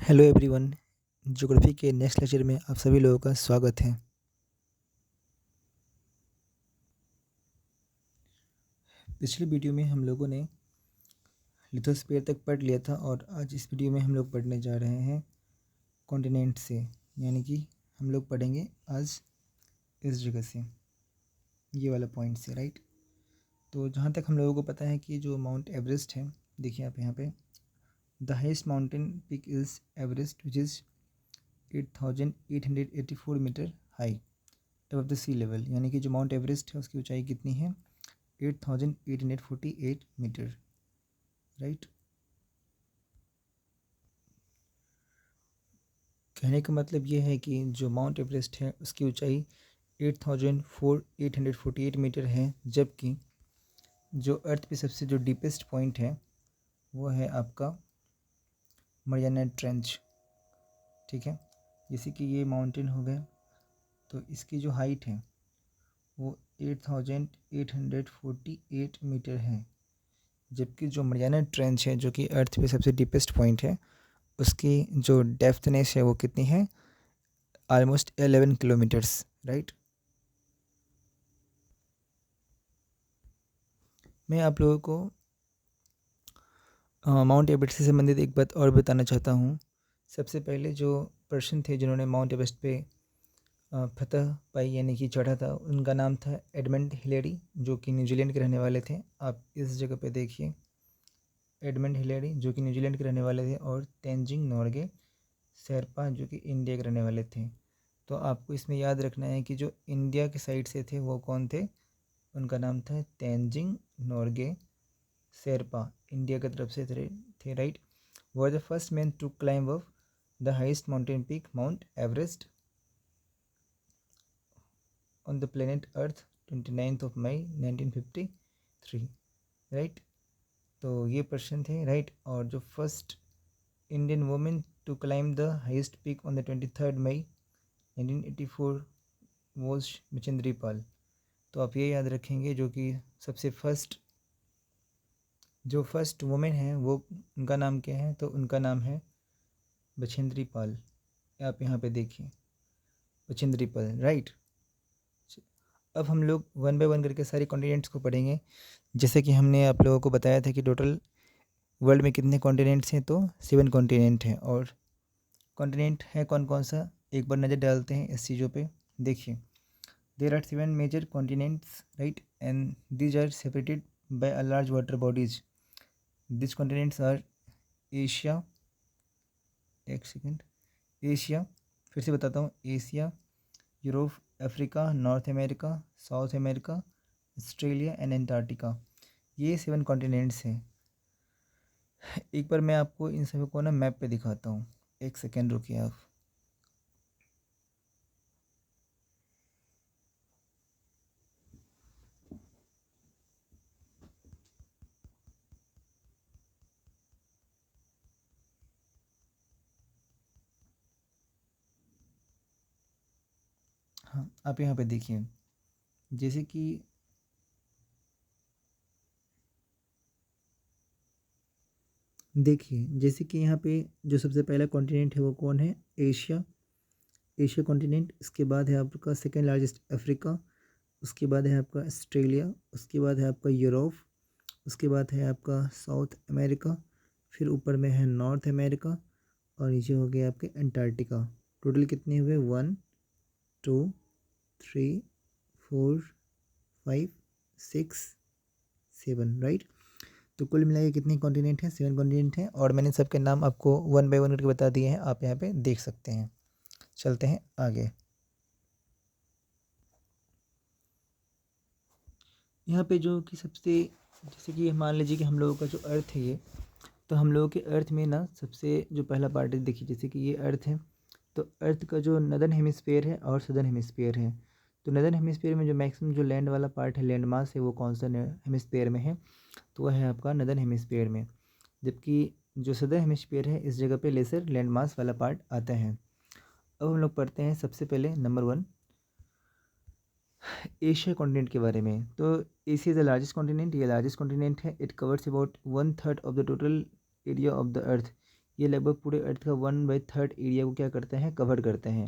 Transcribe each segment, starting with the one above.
Hello everyone. Geography के next lecture में आप सभी लोगों का स्वागत है। पिछली वीडियो में हम लोगों ने लिथोस्फीयर तक पढ़ लिया था और आज इस वीडियो में हम लोग पढ़ने जा रहे हैं कॉन्टिनेंट से, यानी कि हम लोग पढ़ेंगे आज इस जगह से, ये वाला पॉइंट से, राइट। तो जहाँ तक हम लोगों को पता है कि जो माउंट एवरेस्ट है, देखिए आप यहाँ पे, the highest mountain peak is Everest which is 8,884 metre high above the sea level, यानी कि जो माउंट एवरेस्ट है उसकी ऊंचाई कितनी है, 8,848 मीटर, राइट। कहने का मतलब ये है कि जो माउंट एवरेस्ट है उसकी ऊंचाई 8,848 मीटर है, जबकि जो अर्थ पे सबसे जो डीपेस्ट पॉइंट है वो है आपका मरियाना ट्रेंच, ठीक है। जैसे कि ये माउंटेन हो गए तो इसकी जो हाइट है वो 8,848 मीटर है, जबकि जो मरियाना ट्रेंच है जो कि अर्थ पे सबसे डीपेस्ट पॉइंट है उसकी जो डेप्थनेस है वो कितनी है, ऑलमोस्ट 11 किलोमीटर्स, राइट। मैं आप लोगों को माउंट एवरेस्ट से संबंधित एक बात और बताना चाहता हूँ। सबसे पहले जो पर्सन थे जिन्होंने माउंट एवरेस्ट पे फतह पाई यानी कि चढ़ा था, उनका नाम था एडमंड हिलेरी, जो कि न्यूजीलैंड के रहने वाले थे। आप इस जगह पे देखिए, एडमंड हिलेरी जो कि न्यूजीलैंड के रहने वाले थे, और तेंजिंग नोरगे शेरपा जो कि इंडिया के रहने वाले थे। तो आपको इसमें याद रखना है कि जो इंडिया के साइड से थे वो कौन थे, उनका नाम था तेंजिंग नोरगे शेरपा, इंडिया की तरफ से थे, right. Were the first man to climb of the highest mountain peak mount Everest on the planet earth 29 May 1953, right. तो ये पर्सन थे, राइट। और जो first Indian women to climb the highest peak on the 23 May 1984 was Bachendri Pal. तो आप ये याद रखेंगे, जो कि सबसे जो फर्स्ट वुमेन है वो, उनका नाम क्या है, तो उनका नाम है बचेंद्री पाल। आप यहाँ पे देखिए, बचेंद्री पाल, राइट। अब हम लोग वन बाय वन करके सारे कॉन्टिनेंट्स को पढ़ेंगे। जैसे कि हमने आप लोगों को बताया था कि टोटल वर्ल्ड में कितने कॉन्टिनेंट्स हैं, तो 7 कॉन्टिनेंट हैं। और कॉन्टिनेंट है कौन कौन सा, एक बार नज़र डालते हैं इस चीज़ों पे। देखिए, there are 7 major continents, right, and these are separated by a large water bodies. This continents are Asia, एक सेकेंड, एशिया, फिर से बताता हूँ, Asia, Europe, Africa, North America, South America, Australia and Antarctica. ये 7 कॉन्टिनेंट्स हैं। एक बार मैं आपको इन सभी को ना मैप पे दिखाता हूँ, एक सेकेंड रुकिए आप। हाँ, आप यहाँ पे देखिए, जैसे कि जैसे कि यहाँ पे जो सबसे पहला कॉन्टिनेंट है वो कौन है, एशिया, एशिया कॉन्टिनेंट। इसके बाद है आपका सेकेंड लार्जेस्ट अफ्रीका, उसके बाद है आपका ऑस्ट्रेलिया, उसके बाद है आपका यूरोप, उसके बाद है आपका साउथ अमेरिका, फिर ऊपर में है नॉर्थ अमेरिका, और नीचे हो गया आपके अंटार्कटिका। टोटल कितने हुए, 1 2 3 4 5 6 7, राइट। तो कुल मिला के कितने कॉन्टिनेंट हैं, 7 कॉन्टिनेंट हैं, और मैंने सबके नाम आपको वन बाय वन करके बता दिए हैं, आप यहाँ पे देख सकते हैं। चलते हैं आगे। यहाँ पे जो कि सबसे, जैसे कि मान लीजिए कि हम लोगों का जो अर्थ है ये, तो हम लोगों के अर्थ में ना सबसे जो पहला पार्ट है, देखिए जैसे कि ये अर्थ है, तो अर्थ का जो नदर्न हेमिस्फीयर है और सदर्न हेमिस्फीयर है। तो नदर्न हेमिस्फीयर में जो मैक्सिमम जो लैंड वाला पार्ट है, लैंड मास है, वो कौन सा हेमिस्फीयर में है, तो वह है आपका नदर्न हेमिस्फीयर में। जबकि जो सदर्न हेमिस्फीयर है, इस जगह पे लेसर लैंड मास वाला पार्ट आता है। अब हम लोग पढ़ते हैं सबसे पहले नंबर 1 एशिया कॉन्टिनेंट के बारे में। तो Asia is the largest continent, ये लार्जेस्ट कॉन्टिनेंट है। It covers about 1/3 of the total area of the अर्थ। ये लगभग पूरे अर्थ का 1/3 एरिया को क्या करते हैं, कवर करते हैं।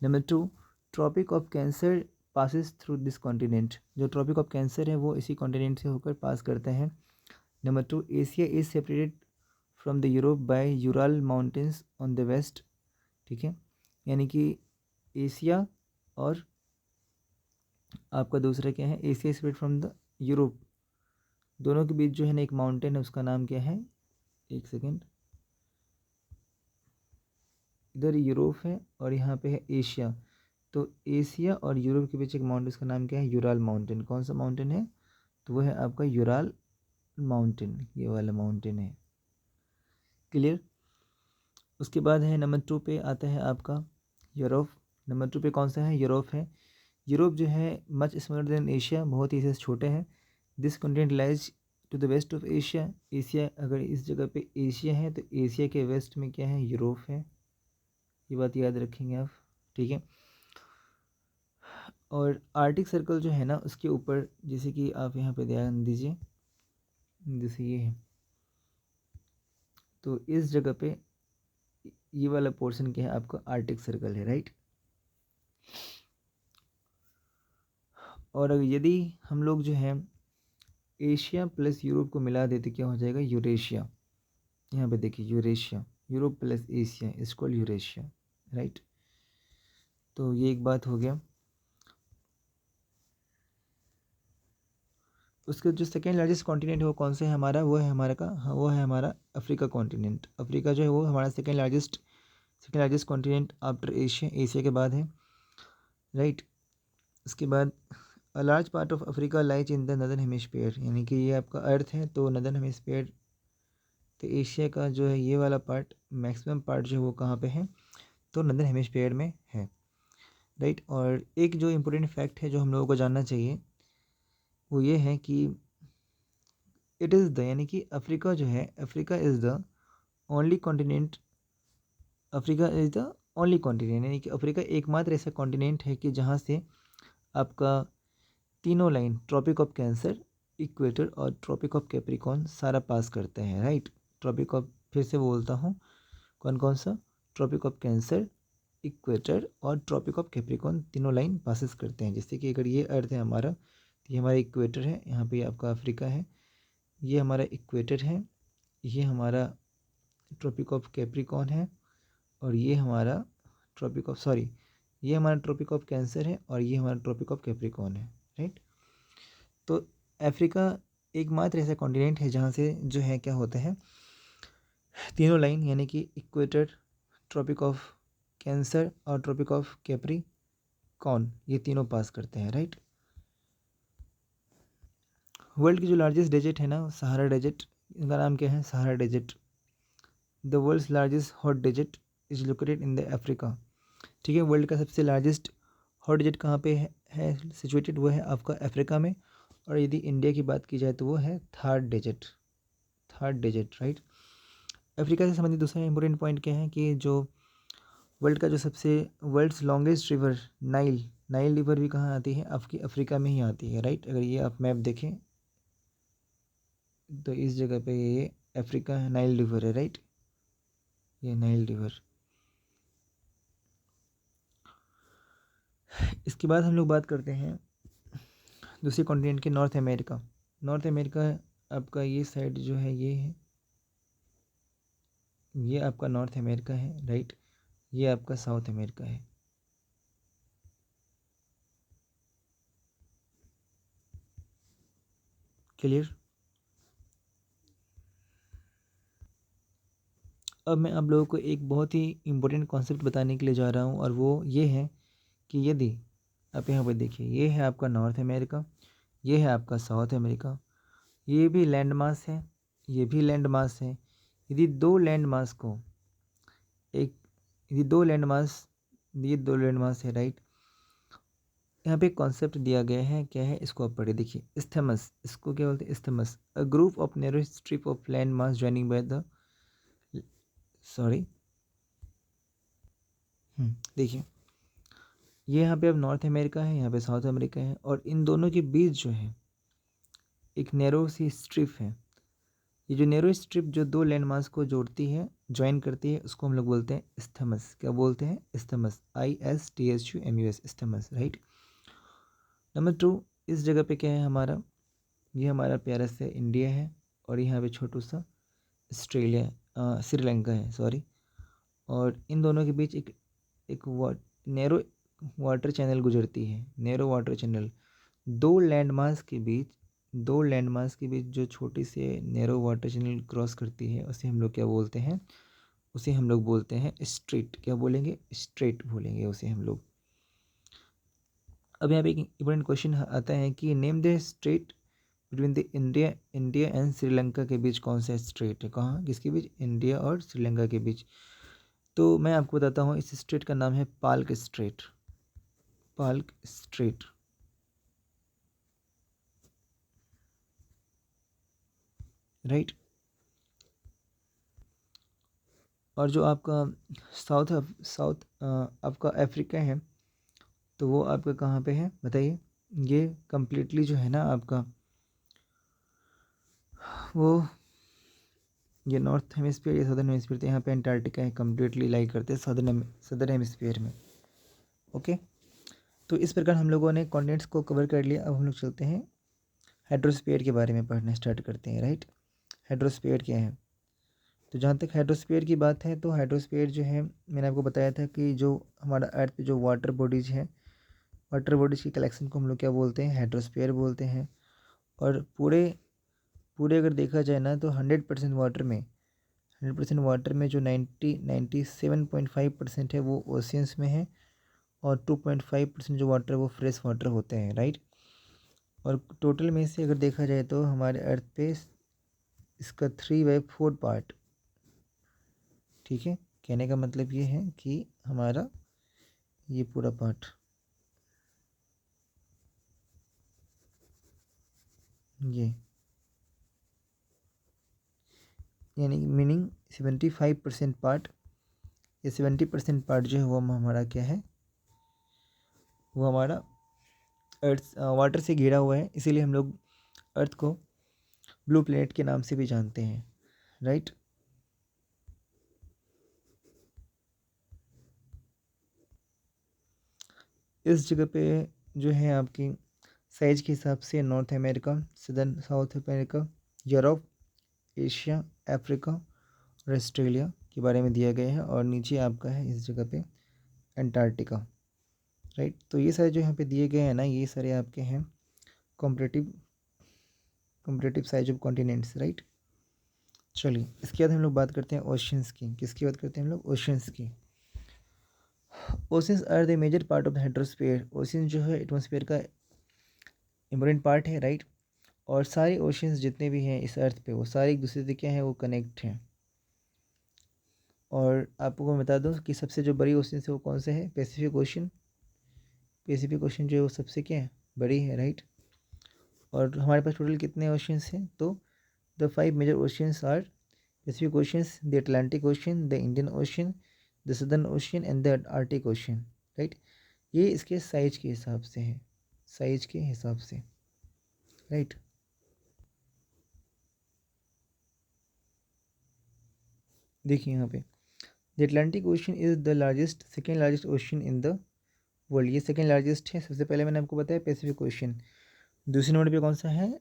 Number 2, tropic of cancer passes through this continent, जो ट्रॉपिक ऑफ कैंसर है वो इसी कॉन्टिनेंट से होकर पास करते हैं। Number 2, Asia is separated from the Europe by Ural mountains on the west, ठीक है, यानी कि एशिया और आपका दूसरा क्या है, Asia separate from the Europe, दोनों के बीच जो है ना एक माउंटेन है, उसका नाम क्या है, एक सेकेंड, इधर यूरोप है और यहाँ पे है एशिया, तो एशिया और यूरोप के बीच एक माउंटेन, का नाम क्या है, यूराल माउंटेन। कौन सा माउंटेन है, तो वो है आपका यूराल माउंटेन, ये वाला माउंटेन है। क्लियर। उसके बाद है नंबर 2 पे आता है आपका यूरोप। नंबर 2 पे कौन सा है, यूरोप है। यूरोप जो है मच स्मॉलर देन एशिया, बहुत ही इससे छोटे हैं। This continent lies to the west of Asia. Asia, अगर इस जगह पे एशिया है तो एशिया के वेस्ट में क्या है, यूरोप है, ये बात याद रखेंगे आप, ठीक है। और आर्टिक सर्कल जो है ना उसके ऊपर, जैसे कि आप यहाँ पे ध्यान दीजिए, जैसे ये है, तो इस जगह पे ये वाला पोर्शन क्या है आपका, आर्टिक सर्कल है, राइट। और अगर यदि हम लोग जो है एशिया प्लस यूरोप को मिला देते क्या हो जाएगा, यूरेशिया। यहाँ पे देखिए Eurasia, Europe plus Asia is called Eurasia, right. तो ये एक बात हो गया। उसका जो सेकेंड लार्जेस्ट कॉन्टिनेंट है वो कौन सा है हमारा, वो है हमारा का, हाँ, वो है हमारा अफ्रीका कॉन्टिनेंट। अफ्रीका जो है वो हमारा second largest continent after Asia, Asia के बाद है, राइट। उसके बाद a large part of Africa lies in the northern hemisphere, यानी कि ये आपका अर्थ है, तो नदर्न हेमिस्फीयर, तो एशिया का जो है ये वाला पार्ट, मैक्सिमम पार्ट जो है वो कहाँ पे है, तो नदर्न हेमिस्फीयर में है, राइट। और एक जो इम्पोर्टेंट फैक्ट है जो हम लोगों को जानना चाहिए वो ये है कि इट इज़ द, यानी कि अफ्रीका जो है, Africa is the only continent, Africa is the only continent, यानी कि अफ्रीका एकमात्र ऐसा कॉन्टिनेंट है कि जहाँ से आपका तीनों line, tropic of cancer, equator और ट्रॉपिक ऑफ कैप्रिकॉर्न सारा पास करते हैं, राइट। ट्रॉपिक ऑफ, फिर से बोलता हूँ, कौन कौन सा, ट्रॉपिक ऑफ कैंसर, इक्वेटर और ट्रॉपिक ऑफ कैप्रिकॉर्न, तीनों लाइन पासिस करते हैं। जैसे कि अगर ये अर्थ है हमारा, तो ये हमारा इक्वेटर है, यहाँ पे आपका अफ्रीका है, ये हमारा इक्वेटर है, ये हमारा ट्रॉपिक ऑफ कैप्रिकॉर्न है, और ये हमारा ट्रॉपिक ऑफ, सॉरी, ये हमारा ट्रॉपिक ऑफ कैंसर है और ये हमारा ट्रॉपिक ऑफ कैप्रिकॉर्न है, राइट। तो अफ्रीका एकमात्र ऐसा कॉन्टिनेंट है जहाँ से जो है क्या होता है, तीनों लाइन, यानी कि इक्वेटर, ट्रॉपिक ऑफ कैंसर और ट्रॉपिक ऑफ कैप्रिकॉर्न, ये तीनों पास करते हैं, राइट। वर्ल्ड की जो लार्जेस्ट डेजर्ट है ना, सहारा डेजर्ट, इनका नाम क्या है, Sahara desert. The world's largest hot desert is located in the Africa, ठीक है। वर्ल्ड का सबसे लार्जेस्ट हॉट डेजर्ट कहाँ पे है सिचुएटेड, वो है आपका अफ्रीका में। और यदि इंडिया की बात की जाए तो वो है थर्ड डेजर्ट, राइट। अफ्रीका से संबंधित दूसरा इंपॉर्टेंट पॉइंट क्या है कि जो वर्ल्ड का जो सबसे, world's longest river Nile river भी कहाँ आती है, आपकी अफ्रीका में ही आती है, राइट। अगर ये आप मैप देखें तो इस जगह पे ये अफ्रीका है, नाइल रिवर है, राइट, ये नाइल रिवर। इसके बाद हम लोग बात करते हैं दूसरे कॉन्टिनेंट के, नॉर्थ अमेरिका। नॉर्थ अमेरिका आपका ये साइड जो है ये है, ये आपका नॉर्थ अमेरिका है, राइट। ये आपका साउथ अमेरिका है। क्लियर। अब मैं आप लोगों को एक बहुत ही इम्पोर्टेंट कॉन्सेप्ट बताने के लिए जा रहा हूँ, और वो ये है कि यदि आप यहाँ पर देखिए, ये है आपका नॉर्थ अमेरिका, ये है आपका साउथ अमेरिका, ये भी लैंड मास है, ये भी लैंड मास है। यदि दो लैंड मास को एक, यदि दो लैंड मास है, राइट। यहाँ पे एक कॉन्सेप्ट दिया गया है, क्या है, इसको आप पढ़े देखिए, इस्थमस, इसको क्या बोलते हैं, isthmus, a group of narrow strip of land mass joining by the, sorry, देखिए, ये यहाँ पे अब नॉर्थ अमेरिका है, यहाँ पे साउथ अमेरिका है, और इन दोनों के बीच जो है एक नैरो सी स्ट्रिप है, ये जो नैरो स्ट्रिप जो दो लैंड मास को जोड़ती है, ज्वाइन करती है, उसको हम लोग बोलते हैं इस्थमस। क्या बोलते हैं? Isthmus, ISTHUMUS, isthmus, right. Number 2, इस जगह पे क्या है हमारा, ये हमारा प्यारा से इंडिया है और यहाँ पे छोटू सा श्रीलंका है, सॉरी। और इन दोनों के बीच एक नैरो वाटर चैनल गुजरती है, नैरो वाटर चैनल। दो लैंडमास के बीच जो छोटी सी नैरो वाटर चैनल क्रॉस करती है, उसे हम लोग क्या बोलते हैं? उसे हम लोग बोलते हैं स्ट्रेट। क्या बोलेंगे? स्ट्रेट बोलेंगे उसे हम लोग। अब यहाँ पे एक इम्पोर्टेंट क्वेश्चन आता है कि name the straight between the India and Sri Lanka के बीच कौन सा स्ट्रेट है? कहाँ, किसके बीच? इंडिया और श्रीलंका के बीच। तो मैं आपको बताता हूँ, इस स्ट्रेट का नाम है Palk straight. Palk straight, right. और जो आपका साउथ आपका अफ्रीका है, तो वो आपका कहाँ पे है बताइए? ये कम्प्लीटली जो है ना आपका, वो ये नॉर्थ हेमिस्फीयर या सदर्न हेमिस्फीयर, तो यहाँ पे अंटार्कटिका है, कम्प्लीटली लाई करते हैं सदर्न हेमिस्फीयर में। ओके, तो इस प्रकार हम लोगों ने कॉन्टिनेंट्स को कवर कर लिया। अब हम लोग चलते हैं हाइड्रोस्फीयर के बारे में पढ़ना स्टार्ट करते हैं, राइट। हाइड्रोस्फीयर क्या है? तो जहाँ तक हाइड्रोस्फीयर की बात है, तो हाइड्रोस्फीयर जो है, मैंने आपको बताया था कि जो हमारा अर्थ पे जो वाटर बॉडीज हैं, वाटर बॉडीज की कलेक्शन को हम लोग क्या बोलते हैं? हाइड्रोस्फीयर बोलते हैं। और पूरे पूरे अगर देखा जाए ना, तो 100% वाटर में जो 97.5% है वो ओशियंस में है, और 2.5% जो वाटर है वो फ्रेश वाटर होते हैं, राइट। और टोटल में से अगर देखा जाए तो हमारे अर्थ पे इसका 3/4 पार्ट, ठीक है। कहने का मतलब ये है कि हमारा ये पूरा पार्ट, ये यानी मीनिंग 75% पार्ट, ये 70% पार्ट जो है वो हमारा क्या है? वो हमारा अर्थ वाटर से घिरा हुआ है, इसीलिए हम लोग अर्थ को ब्लू प्लेनेट के नाम से भी जानते हैं, राइट। इस जगह पे जो है आपकी साइज के हिसाब से north America, southern south America, Europe, Asia, Africa और ऑस्ट्रेलिया के बारे में दिया गया है। और नीचे आपका है इस जगह पे अंटार्कटिका, राइट। तो ये सारे जो यहाँ पे दिए गए हैं ना, ये सारे आपके हैं comparative size of continents, right. चलिए, इसके बाद हम लोग बात करते हैं ओशियंस की। किसकी बात करते हैं हम लोग? ओशियंस की। Oceans are the major part of the hydrosphere. Oceans जो है एटमॉस्फेयर का इम्पोर्टेंट पार्ट है, राइट। और सारे ओशियंस जितने भी हैं इस अर्थ पे, वो सारे एक दूसरे से क्या हैं? वो कनेक्ट हैं। और आपको मैं बता दूं कि सबसे जो बड़ी ओशियन है वो कौन से है? Pacific ocean. पैसिफिक ओशन जो है वो सबसे क्या है? बड़ी है, राइट। और हमारे पास टोटल कितने ओशियंस हैं? तो the 5 major oceans are Pacific oceans, the Atlantic ocean, the Indian ocean, the Southern ocean and the Arctic ocean, right. ये इसके साइज के हिसाब से है, साइज के हिसाब से, राइट। देखिए यहाँ पे the Atlantic ocean is the largest, second largest ocean in the world. ये सेकेंड लार्जेस्ट है। सबसे पहले मैंने आपको बताया पैसिफिक ओशन, दूसरे नंबर पे कौन सा है?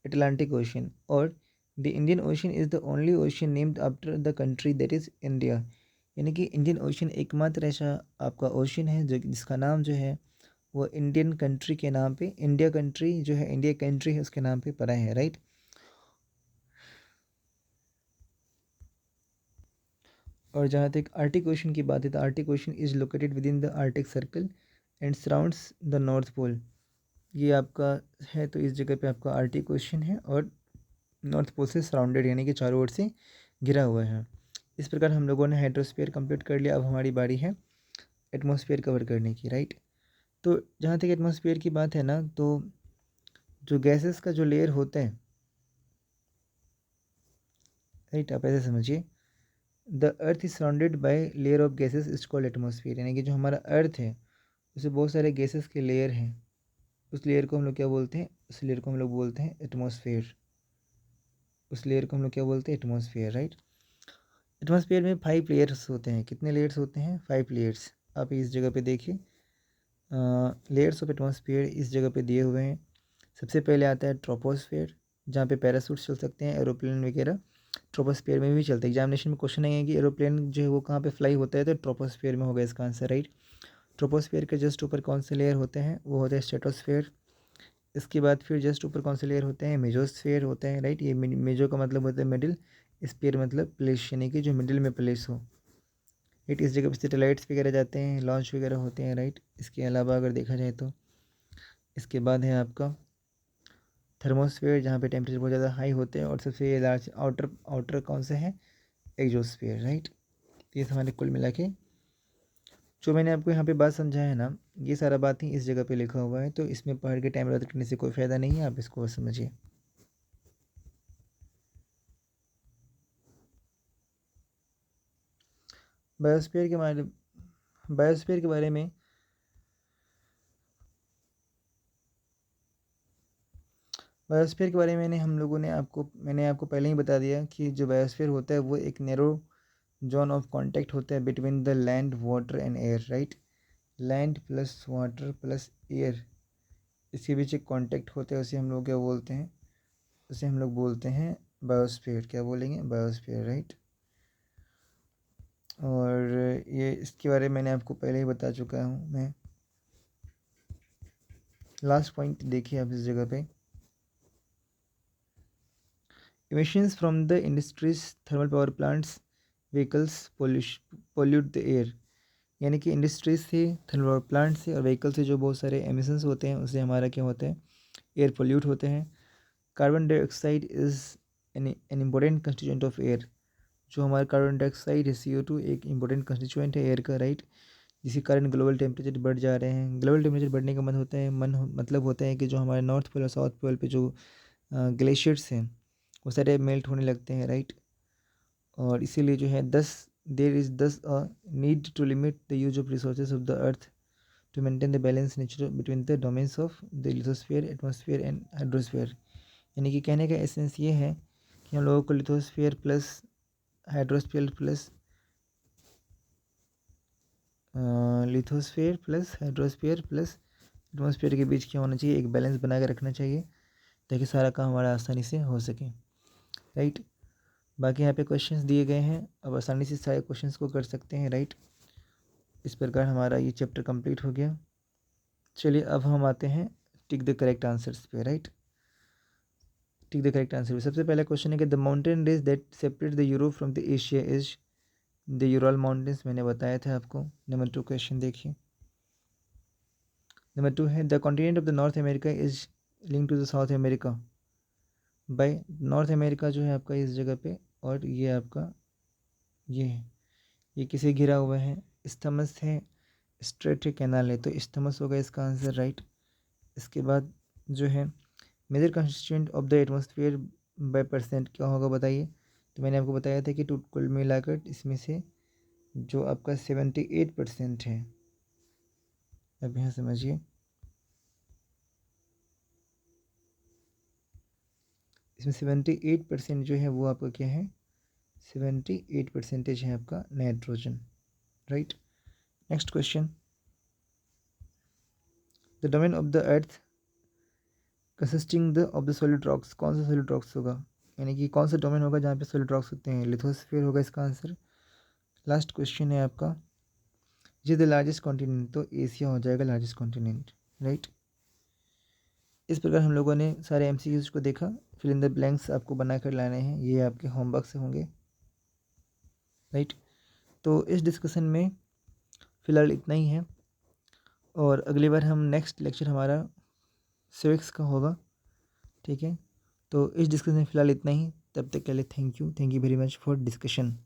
Atlantic ocean. और the Indian ocean is the only ocean named after the country that is India. यानी कि इंडियन ओशन एकमात्र ऐसा आपका ओशन है जो जिसका नाम जो है वो इंडियन कंट्री के नाम पे, इंडिया कंट्री जो है, इंडिया कंट्री है उसके नाम पे पड़ा है, राइट। और जहाँ तक आर्टिक ओशन की बात है, तो Arctic ocean is located within the Arctic circle and surrounds the North Pole. ये आपका है, तो इस जगह पे आपका आर्टिक ओशन है और नॉर्थ पोल से सराउंडेड, यानी कि चारों ओर से घिरा हुआ है। इस प्रकार हम लोगों ने हाइड्रोस्फीयर कंप्लीट कर लिया। अब हमारी बारी है एटमॉस्फेयर कवर करने की, राइट। तो जहाँ तक एटमॉस्फेयर की बात है ना, तो जो गैसेस का जो लेयर होता है, राइट, आप ऐसे समझिए, the earth is surrounded by layer of gases is called atmosphere. यानी कि जो हमारा अर्थ है उसे बहुत सारे गैसेस के लेयर हैं, उस लेयर को हम लोग क्या बोलते हैं? उस लेयर को हम लोग बोलते हैं एटमॉस्फेयर। उस लेयर को हम लोग क्या बोलते हैं, एटमॉस्फेयर, राइट। एटमॉस्फेयर में 5 लेयर्स होते हैं। कितने लेयर्स होते हैं, 5 लेयर्स। आप इस जगह पे देखिए, लेयर्स ऑफ एटमॉस्फेयर इस जगह पे दिए हुए हैं। सबसे पहले आता है ट्रोपोस्फेयर, जहाँ पे पैराशूट चल सकते हैं, एरोप्लेन वगैरह ट्रोपोस्फेयर में भी चलते हैं। एग्जामिनेशन में क्वेश्चन आएंगे कि एरोप्लेन जो है वो कहाँ पे फ्लाई होता है, तो ट्रोपोस्फेयर में होगा इसका आंसर, राइट। ट्रोपोस्फेयर के जस्ट ऊपर कौन से लेयर होते हैं, वो होते हैं स्ट्रेटोस्फेयर। इसके बाद फिर जस्ट ऊपर कौन से लेयर होते हैं, मेजोस्फेयर होते हैं, राइट। ये मेजो का मतलब होता है मिडिल, स्फीयर मतलब प्लेस, यानी कि जो मिडिल में प्लेस हो, राइट। इस जगह पर सैटेलाइट्स वगैरह जाते हैं, लॉन्च वगैरह होते हैं, राइट। इसके अलावा अगर देखा जाए तो इसके बाद है आपका थर्मोस्फेयर, जहाँ पे टेम्परेचर बहुत ज़्यादा हाई होते हैं, और सबसे लार्ज आउटर आउटर कौन से हैं, एक्सोस्फेयर, राइट। ये हमारे कुल मिला के जो मैंने आपको यहाँ पे बात समझाया है ना, ये सारा बात ही इस जगह पे लिखा हुआ है, तो इसमें पढ़ के टाइम बर्बाद करने से कोई फ़ायदा नहीं है, आप इसको बस समझिए। बायोस्फीयर के बारे बायोस्फीयर के बारे में बायोस्फीयर के बारे में मैंने आपको पहले ही बता दिया कि जो बायोस्फीयर होता है वो एक नैरो जोन ऑफ कॉन्टैक्ट होता है between the land, water and air, right. Land plus water plus air, इसके बीच एक कॉन्टैक्ट होता है, उसे हम लोग क्या बोलते हैं, उसे हम लोग बोलते हैं बायोस्फीयर। क्या बोलेंगे, बायोस्फीयर, राइट। और ये इसके बारे में मैंने आपको पहले ही बता चुका हूँ मैं। लास्ट पॉइंट देखिए आप इस जगह पे, emissions from the industries, thermal power plants, vehicles pollute the air। यानी कि इंडस्ट्रीज से, थर्मल पावर प्लांट से और व्हीकल से जो बहुत सारे एमिशंस होते हैं उससे हमारा क्या होता है, एयर पोल्यूट होते हैं। Carbon dioxide is an important constituent of air. जो हमारा कार्बन डाइऑक्साइड है, CO2 एक इम्पोर्टेंट कंस्टिट्यूएंट है एयर का, राइट। जिसके कारण ग्लोबल टेम्परेचर बढ़ जा रहे हैं। ग्लोबल टेम्परेचर बढ़ने का मतलब होता है कि जो हमारे नॉर्थ पोल और साउथ पोल पे जो ग्लेशियर्स हैं वो सारे मेल्ट होने लगते हैं, राइट। और इसीलिए जो है there is thus a need to limit the use of resources of the earth to maintain the balance nature between the domains of the lithosphere, atmosphere and hydrosphere. यानी कि कहने का एसेंस ये है कि हम लोगों को lithosphere plus hydrosphere plus atmosphere के बीच क्या होना चाहिए, एक बैलेंस बना के रखना चाहिए, ताकि सारा काम हमारा आसानी से हो सके, राइट। बाकी यहाँ पे क्वेश्चंस दिए गए हैं, अब आसानी से सारे क्वेश्चंस को कर सकते हैं, राइट। इस प्रकार हमारा ये चैप्टर कंप्लीट हो गया। चलिए अब हम आते हैं टिक द करेक्ट आंसर्स पे, right. Tick the correct answer. सबसे पहला क्वेश्चन है कि the mountain range that separate the Europe from the Asia is the Ural mountains. मैंने बताया था आपको। नंबर 2 क्वेश्चन देखिए। नंबर 2 है the continent of the North America is link to the South America by. North America जो है आपका इस जगह पे, और ये आपका ये है, ये किसे घिरा हुआ है, स्थमस है, स्ट्रेट कैनाल है, तो स्थमस होगा इसका आंसर, राइट। इसके बाद जो है major constituent of the atmosphere by percent क्या होगा बताइए। तो मैंने आपको बताया था कि कुल मिलाकर इसमें से जो आपका 78% है, अब यहाँ समझिए, इसमें 78% जो है वो आपका क्या है, 78% है आपका nitrogen, right. Next question, the domain of the earth consisting the of the solid rocks. कौन सा सॉलिड रॉक्स होगा, यानी कि कौन सा डोमेन होगा जहाँ पे सॉलिड रॉक्स होते हैं, लिथोस्फीयर होगा इसका आंसर। लास्ट क्वेश्चन है आपका, ये द लार्जेस्ट कॉन्टिनेंट, तो एशिया हो जाएगा लार्जेस्ट कॉन्टिनेंट, राइट। इस प्रकार हम लोगों ने सारे MCQs को देखा। फिल इन द ब्लैंक्स आपको बना कर लाने हैं, ये आपके होमवर्क से होंगे, राइट। तो इस डिस्कशन में फ़िलहाल इतना ही है, और अगली बार हम नेक्स्ट लेक्चर हमारा सिविक्स का होगा, ठीक है। तो इस डिस्कशन में फ़िलहाल इतना ही, तब तक के लिए thank you very much for discussion.